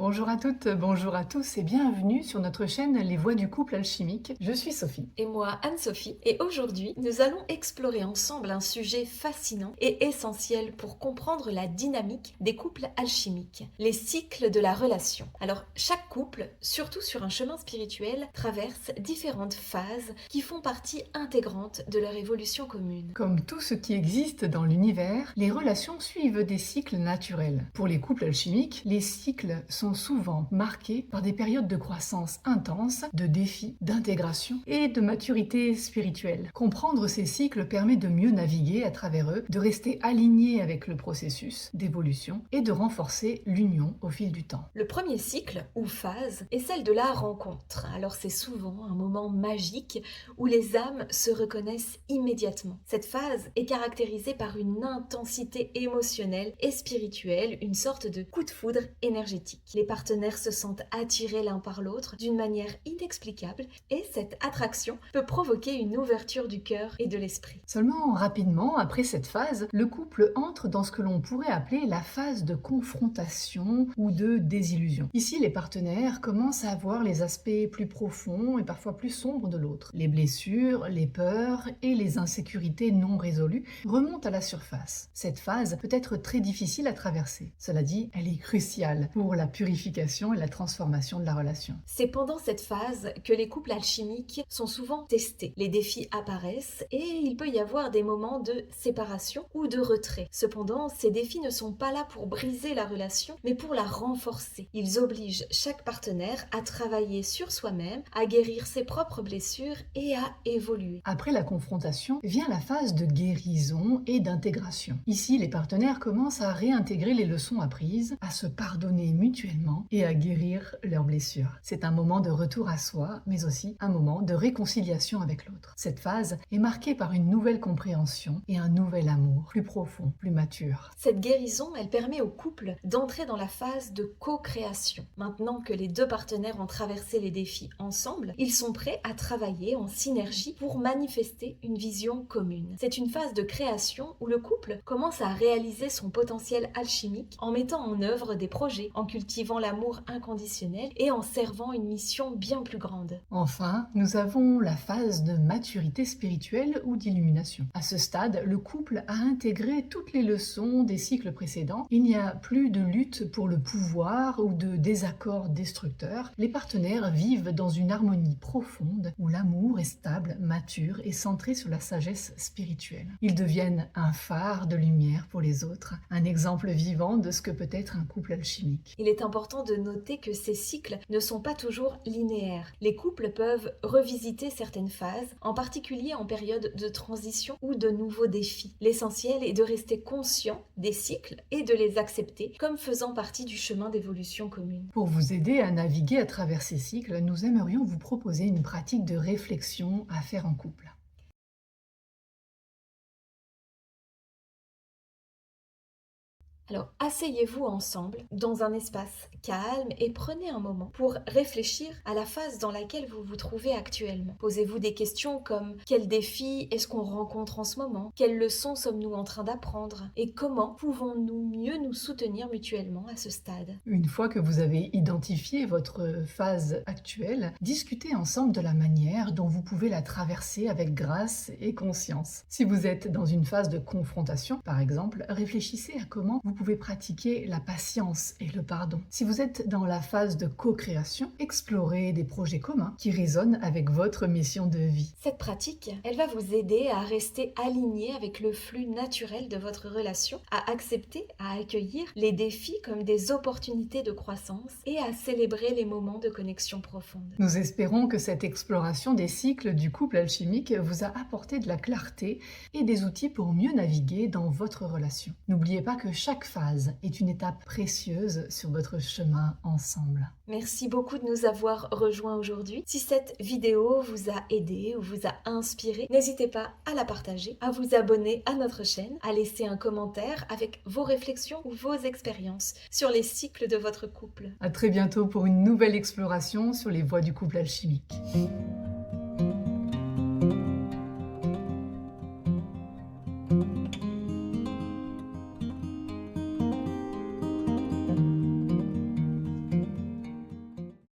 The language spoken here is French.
Bonjour à toutes, bonjour à tous et bienvenue sur notre chaîne Les Voix du couple alchimique. Je suis Sophie. Et moi, Anne-Sophie, et aujourd'hui, nous allons explorer ensemble un sujet fascinant et essentiel pour comprendre la dynamique des couples alchimiques, les cycles de la relation. Alors, chaque couple, surtout sur un chemin spirituel, traverse différentes phases qui font partie intégrante de leur évolution commune. Comme tout ce qui existe dans l'univers, les relations suivent des cycles naturels. Pour les couples alchimiques, les cycles sont souvent marqués par des périodes de croissance intense, de défis, d'intégration et de maturité spirituelle. Comprendre ces cycles permet de mieux naviguer à travers eux, de rester aligné avec le processus d'évolution et de renforcer l'union au fil du temps. Le premier cycle, ou phase, est celle de la rencontre. Alors c'est souvent un moment magique où les âmes se reconnaissent immédiatement. Cette phase est caractérisée par une intensité émotionnelle et spirituelle, une sorte de coup de foudre énergétique. Les partenaires se sentent attirés l'un par l'autre d'une manière inexplicable et cette attraction peut provoquer une ouverture du cœur et de l'esprit. Seulement rapidement, après cette phase, le couple entre dans ce que l'on pourrait appeler la phase de confrontation ou de désillusion. Ici, les partenaires commencent à voir les aspects plus profonds et parfois plus sombres de l'autre. Les blessures, les peurs et les insécurités non résolues remontent à la surface. Cette phase peut être très difficile à traverser. Cela dit, elle est cruciale pour la purification et la transformation de la relation. C'est pendant cette phase que les couples alchimiques sont souvent testés. Les défis apparaissent et il peut y avoir des moments de séparation ou de retrait. Cependant, ces défis ne sont pas là pour briser la relation, mais pour la renforcer. Ils obligent chaque partenaire à travailler sur soi-même, à guérir ses propres blessures et à évoluer. Après la confrontation vient la phase de guérison et d'intégration. Ici, les partenaires commencent à réintégrer les leçons apprises, à se pardonner mutuellement et à guérir leurs blessures. C'est un moment de retour à soi, mais aussi un moment de réconciliation avec l'autre. Cette phase est marquée par une nouvelle compréhension et un nouvel amour, plus profond, plus mature. Cette guérison, elle permet au couple d'entrer dans la phase de co-création. Maintenant que les deux partenaires ont traversé les défis ensemble, ils sont prêts à travailler en synergie pour manifester une vision commune. C'est une phase de création où le couple commence à réaliser son potentiel alchimique en mettant en œuvre des projets, en cultivant l'amour inconditionnel et en servant une mission bien plus grande. Enfin, nous avons la phase de maturité spirituelle ou d'illumination. À ce stade, le couple a intégré toutes les leçons des cycles précédents. Il n'y a plus de lutte pour le pouvoir ou de désaccords destructeurs. Les partenaires vivent dans une harmonie profonde où l'amour est stable, mature et centré sur la sagesse spirituelle. Ils deviennent un phare de lumière pour les autres, un exemple vivant de ce que peut être un couple alchimique. Il est important de noter que ces cycles ne sont pas toujours linéaires. Les couples peuvent revisiter certaines phases, en particulier en période de transition ou de nouveaux défis. L'essentiel est de rester conscient des cycles et de les accepter comme faisant partie du chemin d'évolution commune. Pour vous aider à naviguer à travers ces cycles, nous aimerions vous proposer une pratique de réflexion à faire en couple. Alors, asseyez-vous ensemble dans un espace calme et prenez un moment pour réfléchir à la phase dans laquelle vous vous trouvez actuellement. Posez-vous des questions comme quels défis est-ce qu'on rencontre en ce moment? Quelles leçons sommes-nous en train d'apprendre? Et comment pouvons-nous mieux nous soutenir mutuellement à ce stade? Une fois que vous avez identifié votre phase actuelle, discutez ensemble de la manière dont vous pouvez la traverser avec grâce et conscience. Si vous êtes dans une phase de confrontation, par exemple, réfléchissez à comment vous pouvez pratiquer la patience et le pardon. Si vous êtes dans la phase de co-création, explorez des projets communs qui résonnent avec votre mission de vie. Cette pratique, elle va vous aider à rester aligné avec le flux naturel de votre relation, à accepter, à accueillir les défis comme des opportunités de croissance et à célébrer les moments de connexion profonde. Nous espérons que cette exploration des cycles du couple alchimique vous a apporté de la clarté et des outils pour mieux naviguer dans votre relation. N'oubliez pas que chaque phase est une étape précieuse sur votre chemin ensemble. Merci beaucoup de nous avoir rejoints aujourd'hui. Si cette vidéo vous a aidé ou vous a inspiré, n'hésitez pas à la partager, à vous abonner à notre chaîne, à laisser un commentaire avec vos réflexions ou vos expériences sur les cycles de votre couple. À très bientôt pour une nouvelle exploration sur les voies du couple alchimique.